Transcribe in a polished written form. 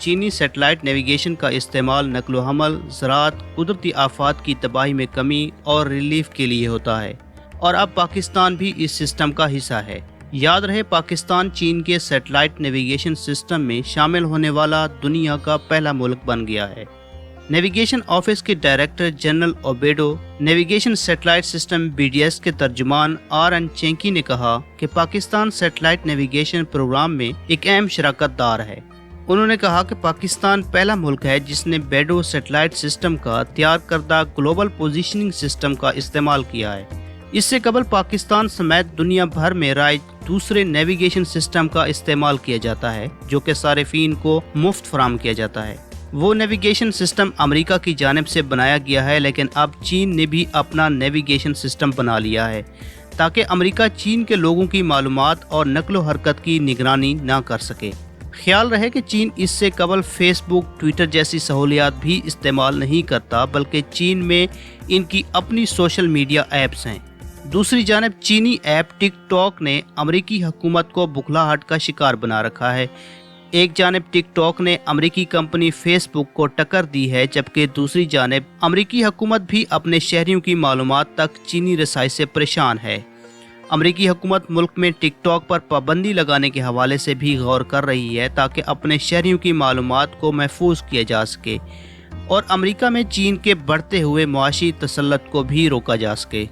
چینی satellite navigation کا استعمال نقل و حمل، زراعت، قدرتی آفات کی تباہی میں کمی اور ریلیف کے لیے ہوتا ہے، اور اب پاکستان بھی اس سسٹم کا حصہ ہے۔ یاد رہے، پاکستان چین کے سیٹلائٹ نیویگیشن سسٹم میں شامل ہونے والا دنیا کا پہلا ملک بن گیا ہے۔ نیویگیشن آفس کے ڈائریکٹر جنرل اوبیڈو، نیویگیشن سیٹلائٹ سسٹم BDS کے ترجمان RN چینکی نے کہا کہ پاکستان سیٹلائٹ نیویگیشن پروگرام میں ایک اہم شراکت دار ہے۔ انہوں نے کہا کہ پاکستان پہلا ملک ہے جس نے بیڈو سیٹلائٹ سسٹم کا تیار کردہ گلوبل پوزیشننگ سسٹم کا استعمال کیا ہے۔ اس سے قبل پاکستان سمیت دنیا بھر میں رائج دوسرے نیویگیشن سسٹم کا استعمال کیا جاتا ہے جو کہ صارفین کو مفت فراہم کیا جاتا ہے۔ وہ نیویگیشن سسٹم امریکہ کی جانب سے بنایا گیا ہے، لیکن اب چین نے بھی اپنا نیویگیشن سسٹم بنا لیا ہے تاکہ امریکہ چین کے لوگوں کی معلومات اور نقل و حرکت کی نگرانی نہ کر سکے۔ خیال رہے کہ چین اس سے قبل فیس بک، ٹویٹر جیسی سہولیات بھی استعمال نہیں کرتا، بلکہ چین میں ان کی اپنی سوشل میڈیا ایپس ہیں۔ دوسری جانب چینی ایپ ٹک ٹاک نے امریکی حکومت کو بکھلاہٹ کا شکار بنا رکھا ہے۔ ایک جانب ٹک ٹاک نے امریکی کمپنی فیس بک کو ٹکر دی ہے، جبکہ دوسری جانب امریکی حکومت بھی اپنے شہریوں کی معلومات تک چینی رسائی سے پریشان ہے۔ امریکی حکومت ملک میں ٹک ٹاک پر پابندی لگانے کے حوالے سے بھی غور کر رہی ہے تاکہ اپنے شہریوں کی معلومات کو محفوظ کیا جا سکے اور امریکہ میں چین کے بڑھتے ہوئے معاشی تسلط کو بھی روکا جا سکے۔